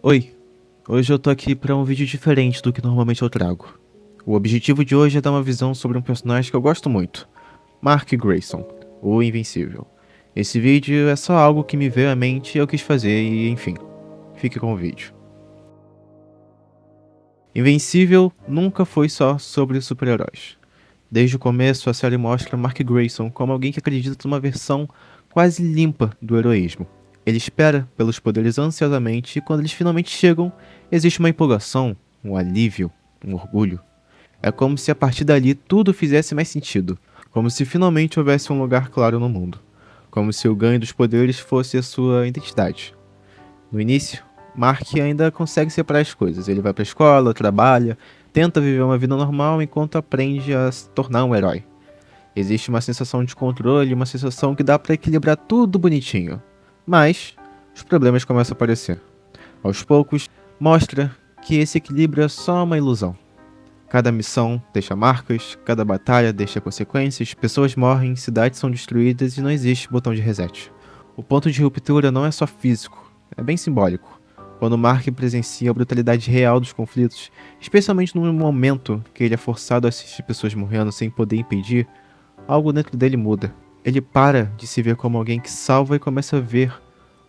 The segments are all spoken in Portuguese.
Oi, hoje eu tô aqui pra um vídeo diferente do que normalmente eu trago. O objetivo de hoje é dar uma visão sobre um personagem que eu gosto muito, Mark Grayson, o Invencível. Esse vídeo é só algo que me veio à mente e eu quis fazer e enfim, fique com o vídeo. Invencível nunca foi só sobre super-heróis. Desde o começo, a série mostra Mark Grayson como alguém que acredita numa versão quase limpa do heroísmo. Ele espera pelos poderes ansiosamente e quando eles finalmente chegam, existe uma empolgação, um alívio, um orgulho. É como se a partir dali tudo fizesse mais sentido, como se finalmente houvesse um lugar claro no mundo, como se o ganho dos poderes fosse a sua identidade. No início, Mark ainda consegue separar as coisas. Ele vai pra escola, trabalha, tenta viver uma vida normal enquanto aprende a se tornar um herói. Existe uma sensação de controle, uma sensação que dá pra equilibrar tudo bonitinho. Mas os problemas começam a aparecer. Aos poucos, mostra que esse equilíbrio é só uma ilusão. Cada missão deixa marcas, cada batalha deixa consequências, pessoas morrem, cidades são destruídas e não existe botão de reset. O ponto de ruptura não é só físico, é bem simbólico. Quando Mark presencia a brutalidade real dos conflitos, especialmente no momento que ele é forçado a assistir pessoas morrendo sem poder impedir, algo dentro dele muda. Ele para de se ver como alguém que salva e começa a ver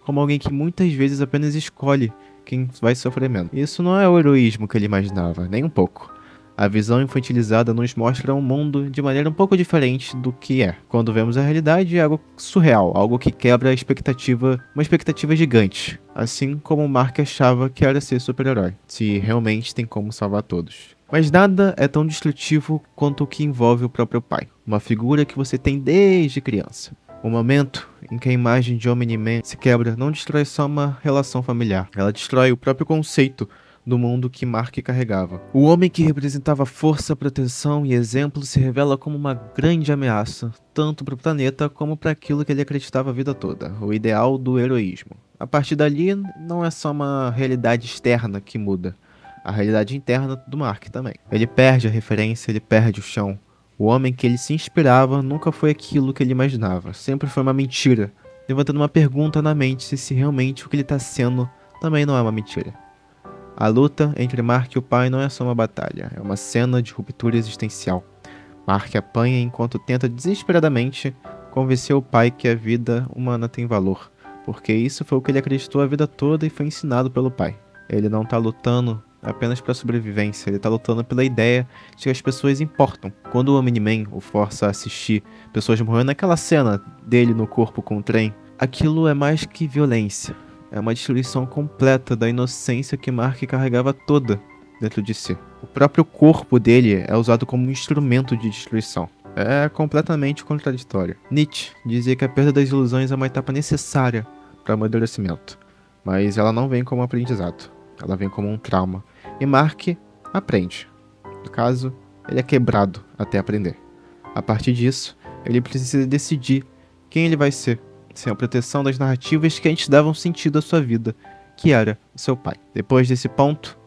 como alguém que muitas vezes apenas escolhe quem vai sofrer menos. Isso não é o heroísmo que ele imaginava, nem um pouco. A visão infantilizada nos mostra um mundo de maneira um pouco diferente do que é. Quando vemos a realidade, é algo surreal, algo que quebra a expectativa, uma expectativa gigante. Assim como Mark achava que era ser super-herói, se realmente tem como salvar todos. Mas nada é tão destrutivo quanto o que envolve o próprio pai, uma figura que você tem desde criança. O momento em que a imagem de Omni-Man se quebra não destrói só uma relação familiar, ela destrói o próprio conceito do mundo que Mark carregava. O homem que representava força, proteção e exemplo se revela como uma grande ameaça, tanto para o planeta como para aquilo que ele acreditava a vida toda, o ideal do heroísmo. A partir dali, não é só uma realidade externa que muda, a realidade interna do Mark também. Ele perde a referência, ele perde o chão. O homem que ele se inspirava nunca foi aquilo que ele imaginava, sempre foi uma mentira, levantando uma pergunta na mente se realmente o que ele está sendo também não é uma mentira. A luta entre Mark e o pai não é só uma batalha, é uma cena de ruptura existencial. Mark apanha enquanto tenta desesperadamente convencer o pai que a vida humana tem valor, porque isso foi o que ele acreditou a vida toda e foi ensinado pelo pai. Ele não tá lutando apenas para sobrevivência, ele tá lutando pela ideia de que as pessoas importam. Quando o Omni-Man o força a assistir pessoas morrendo naquela cena dele no corpo com o trem, aquilo é mais que violência. É uma destruição completa da inocência que Mark carregava toda dentro de si. O próprio corpo dele é usado como um instrumento de destruição. É completamente contraditório. Nietzsche dizia que a perda das ilusões é uma etapa necessária para o amadurecimento, mas ela não vem como um aprendizado, ela vem como um trauma. E Mark aprende. No caso, ele é quebrado até aprender. A partir disso, ele precisa decidir quem ele vai ser, sem a proteção das narrativas que antes davam sentido à sua vida, que era o seu pai. Depois desse ponto,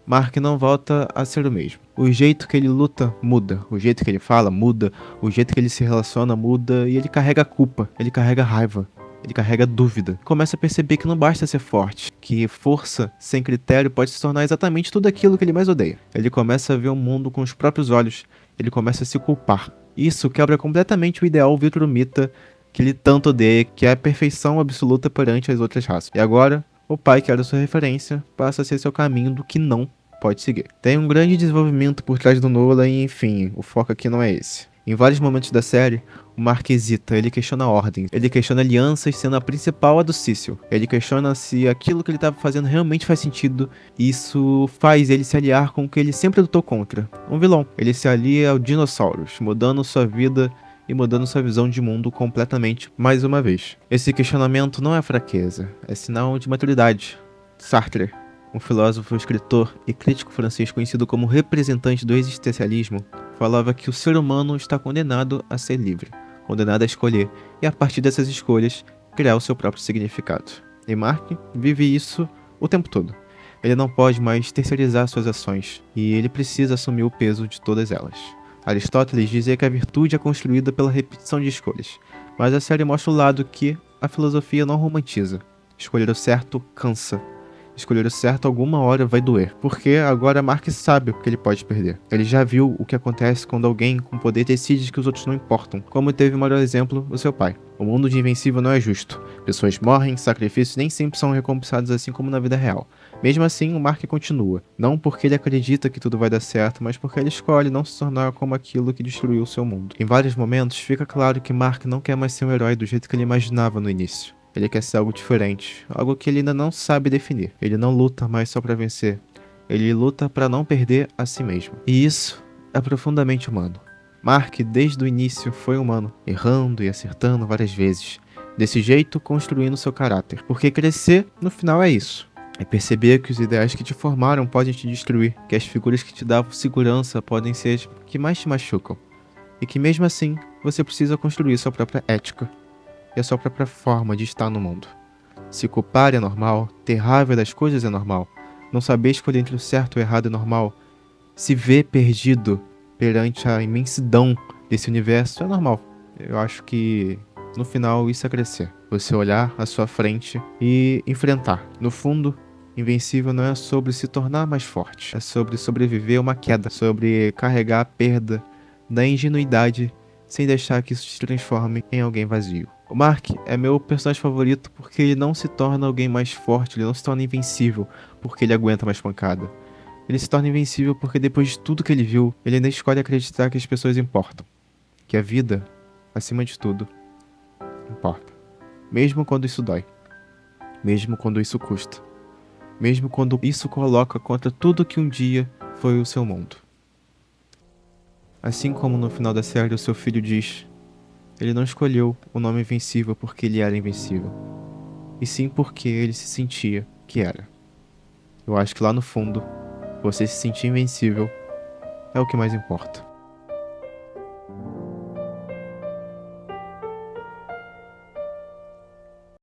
Mark não volta a ser o mesmo. O jeito que ele luta muda, o jeito que ele fala muda, o jeito que ele se relaciona muda e ele carrega culpa, ele carrega raiva, ele carrega dúvida. Começa a perceber que não basta ser forte, que força sem critério pode se tornar exatamente tudo aquilo que ele mais odeia. Ele começa a ver o mundo com os próprios olhos, ele começa a se culpar. Isso quebra completamente o ideal Viltrumita que ele tanto odeia, que é a perfeição absoluta perante as outras raças. E agora, o pai, que era sua referência, passa a ser seu caminho do que não pode seguir. Tem um grande desenvolvimento por trás do Nolan e, enfim, o foco aqui não é esse. Em vários momentos da série, o Mark hesita, ele questiona ordens, ele questiona alianças, sendo a principal a do Cecil. Ele questiona se aquilo que ele estava fazendo realmente faz sentido, e isso faz ele se aliar com o que ele sempre lutou contra, um vilão. Ele se alia ao Dinossauros, mudando sua vida e mudando sua visão de mundo completamente mais uma vez. Esse questionamento não é fraqueza, é sinal de maturidade. Sartre, um filósofo, escritor e crítico francês conhecido como representante do existencialismo, falava que o ser humano está condenado a ser livre, condenado a escolher, e a partir dessas escolhas, criar o seu próprio significado. E Mark vive isso o tempo todo. Ele não pode mais terceirizar suas ações, e ele precisa assumir o peso de todas elas. Aristóteles dizia que a virtude é construída pela repetição de escolhas, mas a série mostra o lado que a filosofia não romantiza. Escolher o certo cansa. escolher o certo alguma hora vai doer, porque agora Mark sabe o que ele pode perder. Ele já viu o que acontece quando alguém com poder decide que os outros não importam, como teve o maior exemplo o seu pai. O mundo de Invencível não é justo. Pessoas morrem, sacrifícios nem sempre são recompensados assim como na vida real. Mesmo assim, o Mark continua, não porque ele acredita que tudo vai dar certo, mas porque ele escolhe não se tornar como aquilo que destruiu o seu mundo. Em vários momentos, fica claro que Mark não quer mais ser um herói do jeito que ele imaginava no início. Ele quer ser algo diferente, algo que ele ainda não sabe definir. Ele não luta mais só pra vencer, ele luta pra não perder a si mesmo. E isso é profundamente humano. Mark, desde o início, foi humano, errando e acertando várias vezes. Desse jeito, construindo seu caráter. Porque crescer, no final, é isso. É perceber que os ideais que te formaram podem te destruir, que as figuras que te davam segurança podem ser as que mais te machucam. E que mesmo assim, você precisa construir sua própria ética e a sua própria forma de estar no mundo. Se culpar é normal, ter raiva das coisas é normal, não saber escolher entre o certo e o errado é normal, se ver perdido perante a imensidão desse universo é normal. Eu acho que no final isso é crescer. Você olhar à sua frente e enfrentar. No fundo, Invencível não é sobre se tornar mais forte, é sobre sobreviver a uma queda, sobre carregar a perda da ingenuidade sem deixar que isso se transforme em alguém vazio. O Mark é meu personagem favorito porque ele não se torna alguém mais forte, ele não se torna invencível porque ele aguenta mais pancada. Ele se torna invencível porque depois de tudo que ele viu, ele ainda escolhe acreditar que as pessoas importam. Que a vida, acima de tudo, importa. Mesmo quando isso dói. Mesmo quando isso custa. Mesmo quando isso coloca contra tudo que um dia foi o seu mundo. Assim como no final da série o seu filho diz, ele não escolheu o nome Invencível porque ele era invencível, e sim porque ele se sentia que era. Eu acho que lá no fundo, você se sentir invencível é o que mais importa.